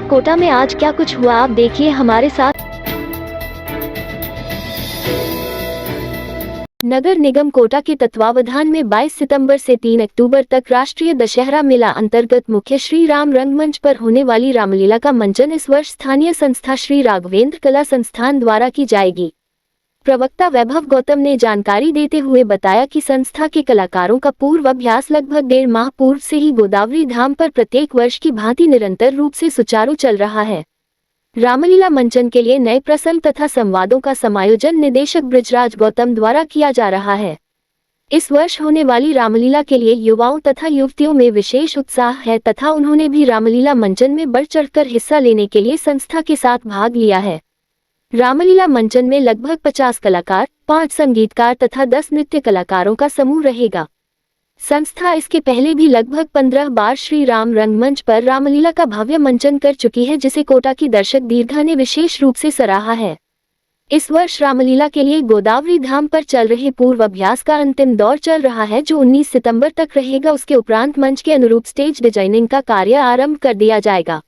कोटा में आज क्या कुछ हुआ आप देखिए हमारे साथ। नगर निगम कोटा के तत्वावधान में 22 सितंबर से 3 अक्टूबर तक राष्ट्रीय दशहरा मेला अंतर्गत मुख्य श्री राम रंगमंच पर होने वाली रामलीला का मंचन इस वर्ष स्थानीय संस्था श्री राघवेंद्र कला संस्थान द्वारा की जाएगी। प्रवक्ता वैभव गौतम ने जानकारी देते हुए बताया कि संस्था के कलाकारों का पूर्व अभ्यास लगभग 1.5 माह पूर्व से ही गोदावरी धाम पर प्रत्येक वर्ष की भांति निरंतर रूप से सुचारू चल रहा है। रामलीला मंचन के लिए नए प्रसंग तथा संवादों का समायोजन निदेशक बृजराज गौतम द्वारा किया जा रहा है। इस वर्ष होने वाली रामलीला के लिए युवाओं तथा युवतियों में विशेष उत्साह है तथा उन्होंने भी रामलीला मंचन में बढ़ चढ़कर हिस्सा लेने के लिए संस्था के साथ भाग लिया है। रामलीला मंचन में लगभग 50 कलाकार, 5 संगीतकार तथा 10 नृत्य कलाकारों का समूह रहेगा। संस्था इसके पहले भी लगभग 15 बार श्री राम रंगमंच पर रामलीला का भव्य मंचन कर चुकी है, जिसे कोटा की दर्शक दीर्घा ने विशेष रूप से सराहा है। इस वर्ष रामलीला के लिए गोदावरी धाम पर चल रहे पूर्व अभ्यास का अंतिम दौर चल रहा है, जो 19 सितंबर तक रहेगा। उसके उपरांत मंच के अनुरूप स्टेज डिजाइनिंग का कार्य आरंभ कर दिया जाएगा।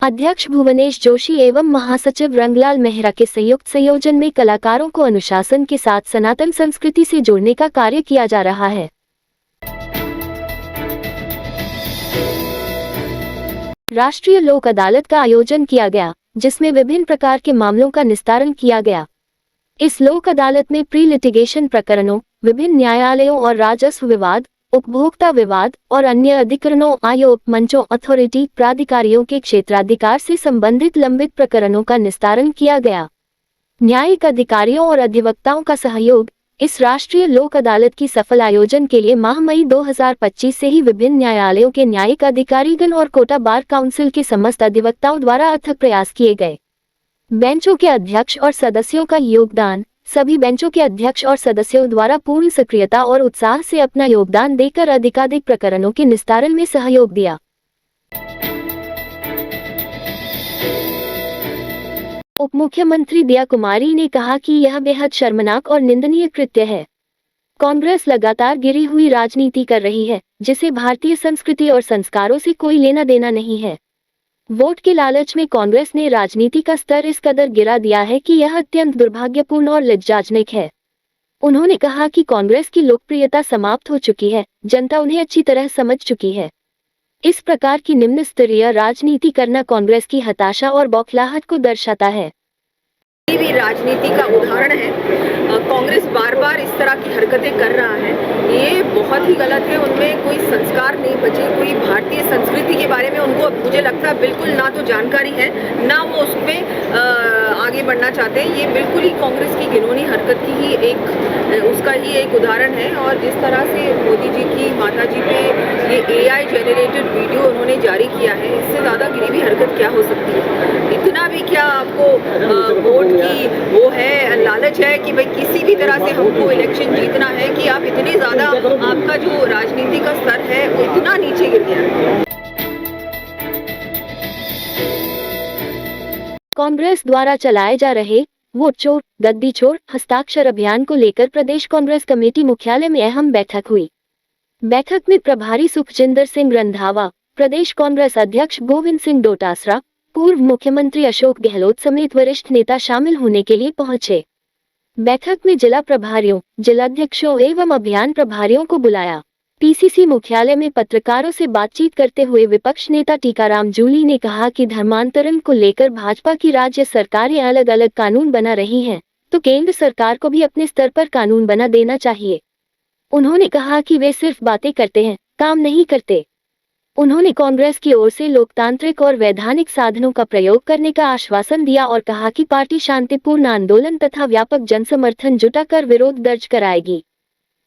अध्यक्ष भुवनेश जोशी एवं महासचिव रंगलाल मेहरा के संयुक्त संयोजन में कलाकारों को अनुशासन के साथ सनातन संस्कृति से जोड़ने का कार्य किया जा रहा है। राष्ट्रीय लोक अदालत का आयोजन किया गया, जिसमें विभिन्न प्रकार के मामलों का निस्तारण किया गया। इस लोक अदालत में प्री लिटिगेशन प्रकरणों, विभिन्न न्यायालयों और राजस्व विवाद, उपभोक्ता विवाद और अन्य अधिकरणों, आयोग, मंचों, अथॉरिटी, प्राधिकारियों के क्षेत्राधिकार से संबंधित लंबित प्रकरणों का निस्तारण किया गया। न्यायिक अधिकारियों और अधिवक्ताओं का सहयोग। इस राष्ट्रीय लोक अदालत की सफल आयोजन के लिए माह मई 2025 से ही विभिन्न न्यायालयों के न्यायिक अधिकारीगण और कोटा बार काउंसिल के समस्त अधिवक्ताओं द्वारा अथक प्रयास किए गए। बेंचों के अध्यक्ष और सदस्यों का योगदान। सभी बेंचों के अध्यक्ष और सदस्यों द्वारा पूर्ण सक्रियता और उत्साह से अपना योगदान देकर अधिकाधिक प्रकरणों के निस्तारण में सहयोग दिया। उप मुख्यमंत्री दिया कुमारी ने कहा कि यह बेहद शर्मनाक और निंदनीय कृत्य है। कांग्रेस लगातार गिरी हुई राजनीति कर रही है, जिसे भारतीय संस्कृति और संस्कारों से कोई लेना देना नहीं है। वोट के लालच में कांग्रेस ने राजनीति का स्तर इस कदर गिरा दिया है कि यह अत्यंत दुर्भाग्यपूर्ण और लज्जाजनक है। उन्होंने कहा कि कांग्रेस की लोकप्रियता समाप्त हो चुकी है, जनता उन्हें अच्छी तरह समझ चुकी है। इस प्रकार की निम्न स्तरीय राजनीति करना कांग्रेस की हताशा और बौखलाहट को दर्शाता है। ये भी राजनीति का उदाहरण है। कांग्रेस बार बार इस तरह की हरकतें कर रहा है, ये बहुत ही गलत है। उनमें कोई संस्कार नहीं बचे, कोई भारतीय संस्कृति के बारे में उनको मुझे लगता है बिल्कुल ना तो जानकारी है, ना वो उसमें आगे बढ़ना चाहते हैं। ये बिल्कुल ही कांग्रेस की घिनौनी हरकत की ही एक उदाहरण है। और जिस तरह से मोदी जी की माता जी पे ये AI जनरेटेड वीडियो उन्होंने जारी किया है, इससे ज़्यादा गिरी हरकत क्या हो सकती है। इतना भी क्या आपको वोट की वो है, लालच है कि भाई किसी भी तरह से हमको इलेक्शन जीतना है, कि आप इतने ज़्यादा आपका जो राजनीति का स्तर है वो इतना नीचे गिर गया है। कांग्रेस द्वारा चलाए जा रहे वोट चोर, गद्दी चोर, हस्ताक्षर अभियान को लेकर प्रदेश कांग्रेस कमेटी मुख्यालय में अहम बैठक हुई। बैठक में प्रभारी सुखजिंदर सिंह रंधावा, प्रदेश कांग्रेस अध्यक्ष गोविंद सिंह डोटासरा, पूर्व मुख्यमंत्री अशोक गहलोत समेत वरिष्ठ नेता शामिल होने के लिए पहुंचे। बैठक में जिला प्रभारियों, जिलाध्यक्षों एवं अभियान प्रभारियों को बुलाया। PCC मुख्यालय में पत्रकारों से बातचीत करते हुए विपक्ष नेता टीकाराम जूली ने कहा कि धर्मांतरण को लेकर भाजपा की राज्य सरकारें अलग अलग कानून बना रही हैं, तो केंद्र सरकार को भी अपने स्तर पर कानून बना देना चाहिए। उन्होंने कहा कि वे सिर्फ बातें करते हैं, काम नहीं करते। उन्होंने कांग्रेस की ओर से लोकतांत्रिक और वैधानिक साधनों का प्रयोग करने का आश्वासन दिया और कहा कि पार्टी शांतिपूर्ण आंदोलन तथा व्यापक जनसमर्थन जुटाकर विरोध दर्ज कराएगी।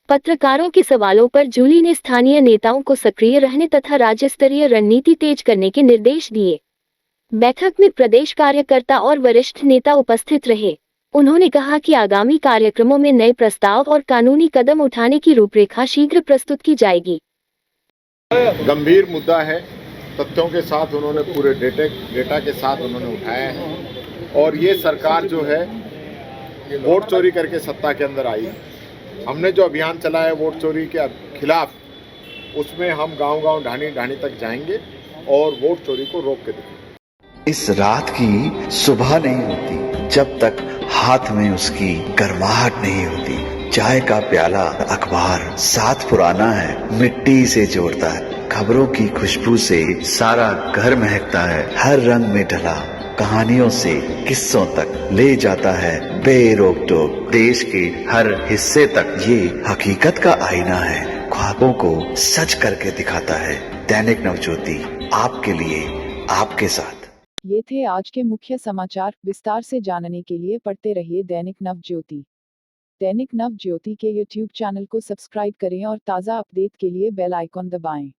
पत्रकारों के सवालों पर जूली ने स्थानीय नेताओं को सक्रिय रहने तथा राज्य स्तरीय रणनीति तेज करने के निर्देश दिए। बैठक में प्रदेश कार्यकर्ता और वरिष्ठ नेता उपस्थित रहे। उन्होंने कहा कि आगामी कार्यक्रमों में नए प्रस्ताव और कानूनी कदम उठाने की रूपरेखा शीघ्र प्रस्तुत की जाएगी। गंभीर मुद्दा है, तथ्यों के साथ उन्होंने पूरे डेटा के साथ उन्होंने उठाया है। और ये सरकार जो है वोट चोरी करके सत्ता के अंदर आई है। हमने जो अभियान चलाया है वोट चोरी के खिलाफ, उसमें हम गांव-गांव, ढाणी-ढाणी तक जाएंगे और वोट चोरी को रोक के देंगे। इस रात की सुबह नहीं होती जब तक हाथ में उसकी गर्माहट नहीं होती। चाय का प्याला, अखबार साथ पुराना है, मिट्टी से जोड़ता है। खबरों की खुशबू से सारा घर महकता है। हर रंग में ढला कहानियों से किस्सों तक ले जाता है बेरोक टोक। देश के हर हिस्से तक ये हकीकत का आईना है। ख्वाबों को सच करके दिखाता है। दैनिक नवज्योति, आपके लिए, आपके साथ। ये थे आज के मुख्य समाचार। विस्तार से जानने के लिए पढ़ते रहिए दैनिक नवज्योति। दैनिक नवज्योति के YouTube चैनल को सब्सक्राइब करें और ताज़ा अपडेट के लिए बेल आइकॉन दबाएं।